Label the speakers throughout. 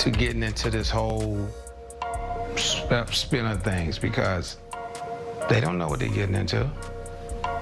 Speaker 1: to getting into this whole spin of things because they don't know what they're getting into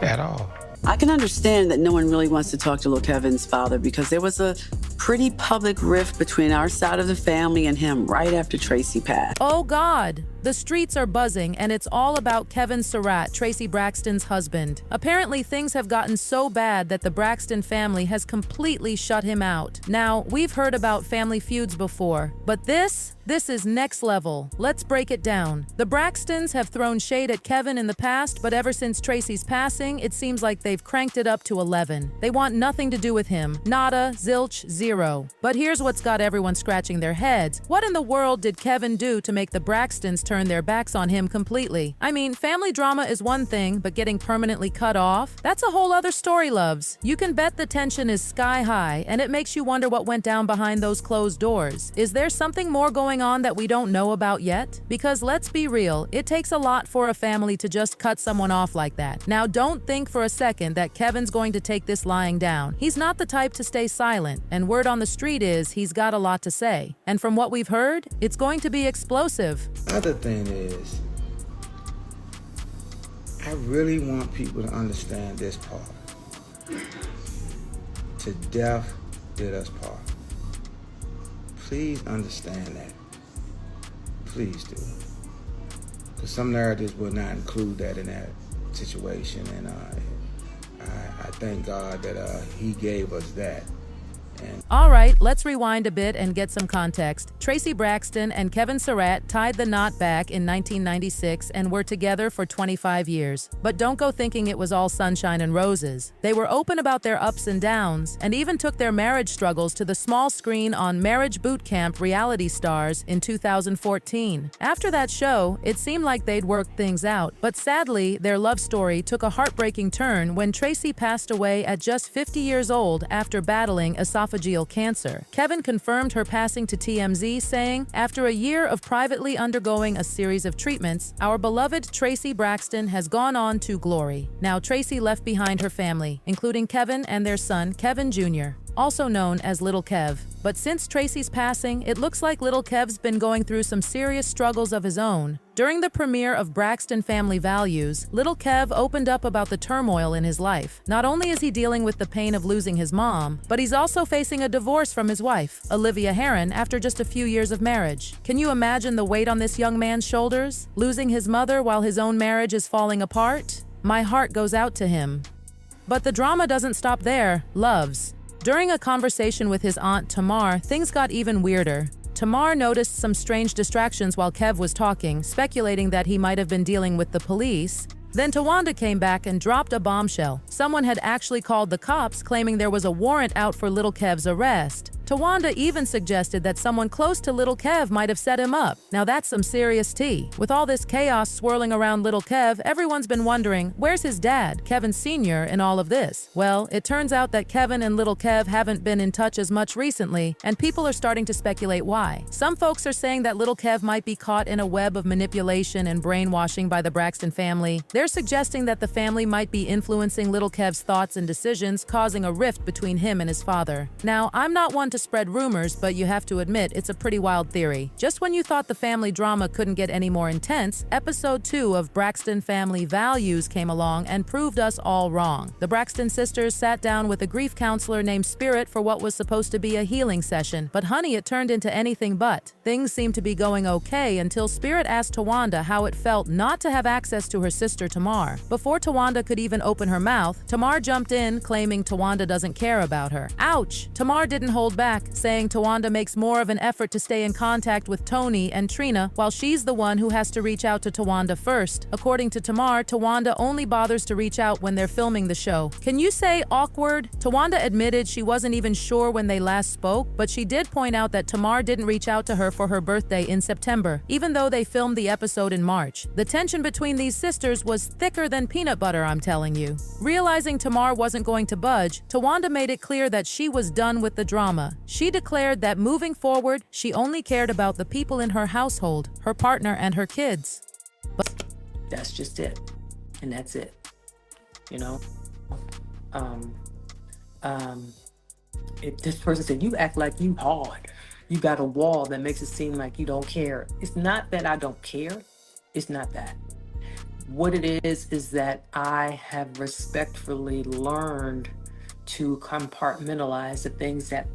Speaker 1: at all.
Speaker 2: I can understand that no one really wants to talk to little Kevin's father because there was a pretty public rift between our side of the family and him right after Traci passed.
Speaker 3: Oh God, the streets are buzzing and it's all about Kevin Surrat, Traci Braxton's husband. Apparently things have gotten so bad that the Braxton family has completely shut him out. Now, we've heard about family feuds before, but this is next level. Let's break it down. The Braxtons have thrown shade at Kevin in the past, but ever since Traci's passing, it seems like they've cranked it up to 11. They want nothing to do with him. Nada, zilch, zero. But here's what's got everyone scratching their heads. What in the world did Kevin do to make the Braxtons turn their backs on him completely? I mean, family drama is one thing, but getting permanently cut off? That's a whole other story, loves. You can bet the tension is sky high, and it makes you wonder what went down behind those closed doors. Is there something more going on that we don't know about yet? Because let's be real, it takes a lot for a family to just cut someone off like that. Now, don't think for a second that Kevin's going to take this lying down. He's not the type to stay silent, and word on the street is he's got a lot to say. And from what we've heard, it's going to be explosive.
Speaker 4: Other thing is, I really want people to understand this part. To death did us part. Please understand that. Please do. Because some narratives will not include that in that situation, and I thank God that he gave us that.
Speaker 3: All right, let's rewind a bit and get some context. Traci Braxton and Kevin Surrat tied the knot back in 1996 and were together for 25 years. But don't go thinking it was all sunshine and roses. They were open about their ups and downs and even took their marriage struggles to the small screen on Marriage Boot Camp Reality Stars in 2014. After that show, it seemed like they'd worked things out, but sadly, their love story took a heartbreaking turn when Traci passed away at just 50 years old after battling esophageal cancer. Kevin confirmed her passing to TMZ, saying, "After a year of privately undergoing a series of treatments, our beloved Traci Braxton has gone on to glory." Now, Traci left behind her family, including Kevin and their son, Kevin Jr., also known as Little Kev. But since Traci's passing, it looks like Little Kev's been going through some serious struggles of his own. During the premiere of Braxton Family Values, Little Kev opened up about the turmoil in his life. Not only is he dealing with the pain of losing his mom, but he's also facing a divorce from his wife, Olivia Herron, after just a few years of marriage. Can you imagine the weight on this young man's shoulders? Losing his mother while his own marriage is falling apart? My heart goes out to him. But the drama doesn't stop there, loves. During a conversation with his aunt, Tamar, things got even weirder. Tamar noticed some strange distractions while Kev was talking, speculating that he might have been dealing with the police. Then Tawanda came back and dropped a bombshell. Someone had actually called the cops, claiming there was a warrant out for Little Kev's arrest. Tawanda even suggested that someone close to Little Kev might have set him up. Now that's some serious tea. With all this chaos swirling around Little Kev, everyone's been wondering, where's his dad, Kevin Sr., in all of this? Well, it turns out that Kevin and Little Kev haven't been in touch as much recently, and people are starting to speculate why. Some folks are saying that Little Kev might be caught in a web of manipulation and brainwashing by the Braxton family. They're suggesting that the family might be influencing Little Kev's thoughts and decisions, causing a rift between him and his father. Now, I'm not one to spread rumors, but you have to admit it's a pretty wild theory. Just when you thought the family drama couldn't get any more intense, episode 2 of Braxton Family Values came along and proved us all wrong. The Braxton sisters sat down with a grief counselor named Spirit for what was supposed to be a healing session, but honey, it turned into anything but. Things seemed to be going okay until Spirit asked Tawanda how it felt not to have access to her sister Tamar. Before Tawanda could even open her mouth, Tamar jumped in, claiming Tawanda doesn't care about her. Ouch! Tamar didn't hold back, saying Tawanda makes more of an effort to stay in contact with Tony and Trina, while she's the one who has to reach out to Tawanda first. According to Tamar, Tawanda only bothers to reach out when they're filming the show. Can you say awkward? Tawanda admitted she wasn't even sure when they last spoke, but she did point out that Tamar didn't reach out to her for her birthday in September, even though they filmed the episode in March. The tension between these sisters was thicker than peanut butter, I'm telling you. Realizing Tamar wasn't going to budge, Tawanda made it clear that she was done with the drama. She declared that moving forward, she only cared about the people in her household, her partner, and her kids.
Speaker 5: But that's just it. And that's it. You know? If this person said, "You act like you hard," you got a wall that makes it seem like you don't care. It's not that I don't care. It's not that. What it is that I have respectfully learned to compartmentalize the things that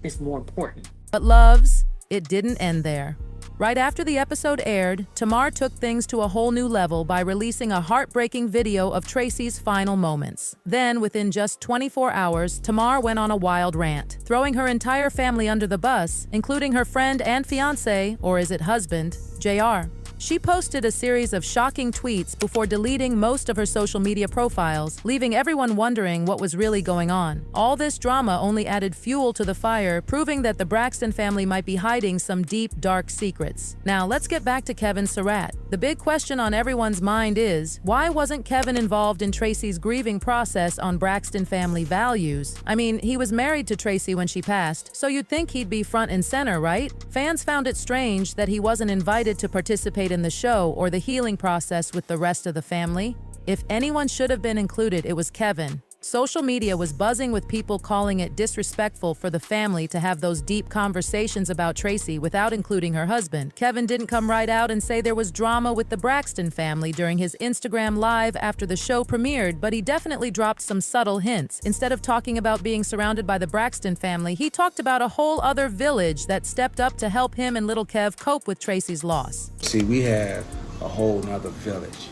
Speaker 5: is more important.
Speaker 3: But loves, it didn't end there. Right after the episode aired, Tamar took things to a whole new level by releasing a heartbreaking video of Traci's final moments. Then, within just 24 hours, Tamar went on a wild rant, throwing her entire family under the bus, including her friend and fiancé, or is it husband, JR. She posted a series of shocking tweets before deleting most of her social media profiles, leaving everyone wondering what was really going on. All this drama only added fuel to the fire, proving that the Braxton family might be hiding some deep, dark secrets. Now, let's get back to Kevin Surrat. The big question on everyone's mind is, why wasn't Kevin involved in Traci's grieving process on Braxton family values? I mean, he was married to Traci when she passed, so you'd think he'd be front and center, right? Fans found it strange that he wasn't invited to participate in the show or the healing process with the rest of the family. If anyone should have been included, it was Kevin. Social media was buzzing with people calling it disrespectful for the family to have those deep conversations about Traci without including her husband. Kevin didn't come right out and say there was drama with the Braxton family during his Instagram Live after the show premiered, but he definitely dropped some subtle hints. Instead of talking about being surrounded by the Braxton family, he talked about a whole other village that stepped up to help him and little Kev cope with Traci's loss.
Speaker 4: See, we have a whole nother village,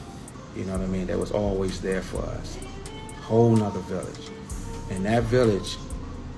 Speaker 4: you know what I mean, that was always there for us. Whole nother village. And that village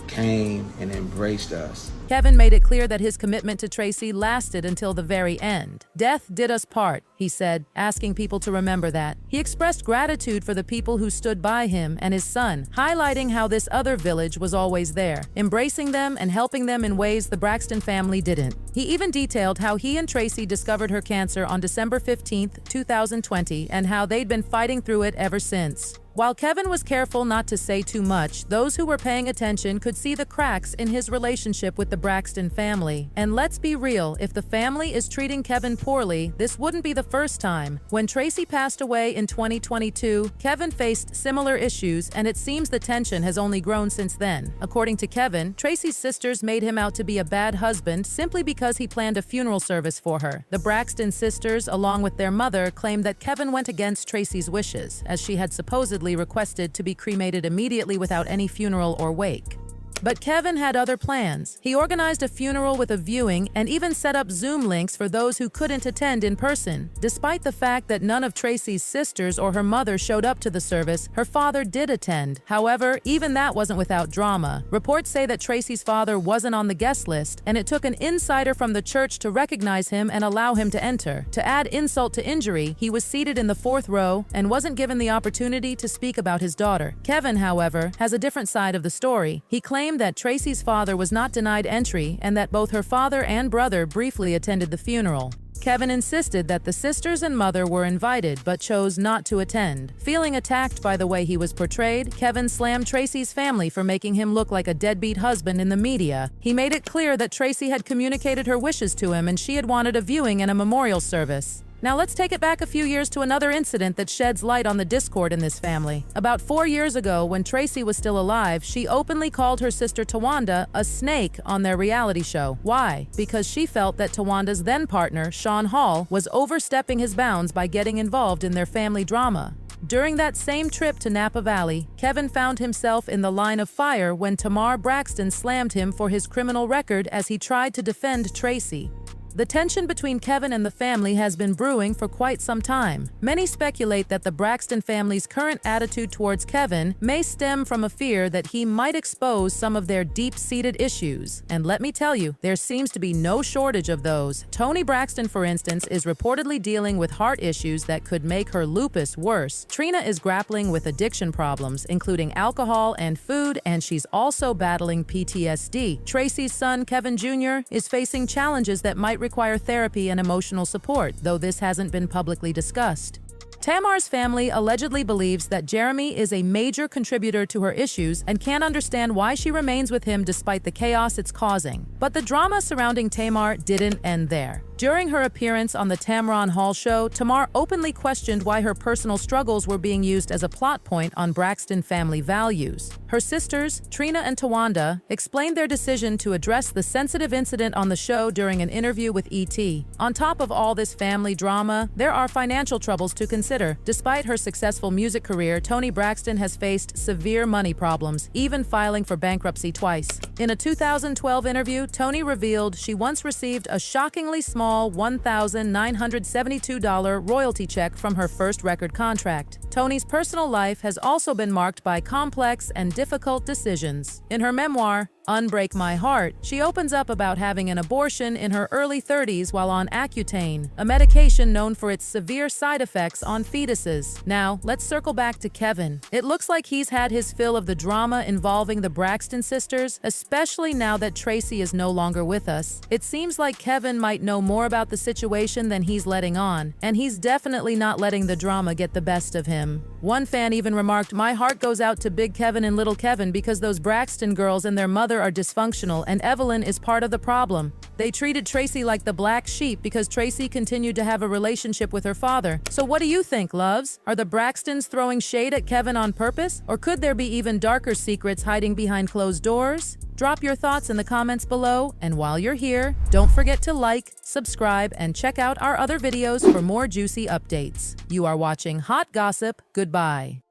Speaker 4: came and embraced us.
Speaker 3: Kevin made it clear that his commitment to Traci lasted until the very end. "Death did us part," he said, asking people to remember that. He expressed gratitude for the people who stood by him and his son, highlighting how this other village was always there, embracing them and helping them in ways the Braxton family didn't. He even detailed how he and Traci discovered her cancer on December 15th, 2020, and how they'd been fighting through it ever since. While Kevin was careful not to say too much, those who were paying attention could see the cracks in his relationship with the Braxton family. And let's be real, if the family is treating Kevin poorly, this wouldn't be the first time. When Traci passed away in 2022, Kevin faced similar issues, and it seems the tension has only grown since then. According to Kevin, Traci's sisters made him out to be a bad husband simply because he planned a funeral service for her. The Braxton sisters, along with their mother, claimed that Kevin went against Traci's wishes, as she had supposedly requested to be cremated immediately without any funeral or wake. But Kevin had other plans. He organized a funeral with a viewing and even set up Zoom links for those who couldn't attend in person. Despite the fact that none of Traci's sisters or her mother showed up to the service, her father did attend. However, even that wasn't without drama. Reports say that Traci's father wasn't on the guest list, and it took an insider from the church to recognize him and allow him to enter. To add insult to injury, he was seated in the 4th row and wasn't given the opportunity to speak about his daughter. Kevin, however, has a different side of the story. He claimed that Traci's father was not denied entry and that both her father and brother briefly attended the funeral. Kevin insisted that the sisters and mother were invited but chose not to attend. Feeling attacked by the way he was portrayed, Kevin slammed Traci's family for making him look like a deadbeat husband in the media. He made it clear that Traci had communicated her wishes to him and she had wanted a viewing and a memorial service. Now let's take it back a few years to another incident that sheds light on the discord in this family. About 4 years ago, when Traci was still alive, she openly called her sister Tawanda a snake on their reality show. Why? Because she felt that Tawanda's then partner, Sean Hall, was overstepping his bounds by getting involved in their family drama. During that same trip to Napa Valley, Kevin found himself in the line of fire when Tamar Braxton slammed him for his criminal record as he tried to defend Traci. The tension between Kevin and the family has been brewing for quite some time. Many speculate that the Braxton family's current attitude towards Kevin may stem from a fear that he might expose some of their deep-seated issues. And let me tell you, there seems to be no shortage of those. Toni Braxton, for instance, is reportedly dealing with heart issues that could make her lupus worse. Trina is grappling with addiction problems, including alcohol and food, and she's also battling PTSD. Traci's son, Kevin Jr., is facing challenges that might require therapy and emotional support, though this hasn't been publicly discussed. Tamar's family allegedly believes that Jeremy is a major contributor to her issues and can't understand why she remains with him despite the chaos it's causing. But the drama surrounding Tamar didn't end there. During her appearance on the Tamron Hall show, Tamar openly questioned why her personal struggles were being used as a plot point on Braxton family values. Her sisters, Trina and Tawanda, explained their decision to address the sensitive incident on the show during an interview with ET. On top of all this family drama, there are financial troubles to consider. Despite her successful music career, Toni Braxton has faced severe money problems, even filing for bankruptcy twice. In a 2012 interview, Toni revealed she once received a shockingly small $1,972 royalty check from her first record contract. Toni's personal life has also been marked by complex and difficult decisions. In her memoir, Unbreak My Heart, she opens up about having an abortion in her early 30s while on Accutane, a medication known for its severe side effects on fetuses. Now, let's circle back to Kevin. It looks like he's had his fill of the drama involving the Braxton sisters, especially now that Traci is no longer with us. It seems like Kevin might know more about the situation than he's letting on, and he's definitely not letting the drama get the best of him. One fan even remarked, "My heart goes out to Big Kevin and Little Kevin because those Braxton girls and their mother are dysfunctional and Evelyn is part of the problem. They treated Traci like the black sheep because Traci continued to have a relationship with her father. So what do you think, loves? Are the Braxtons throwing shade at Kevin on purpose? Or could there be even darker secrets hiding behind closed doors?" Drop your thoughts in the comments below, and while you're here, don't forget to like, subscribe, and check out our other videos for more juicy updates. You are watching Hot Gossip. Goodbye.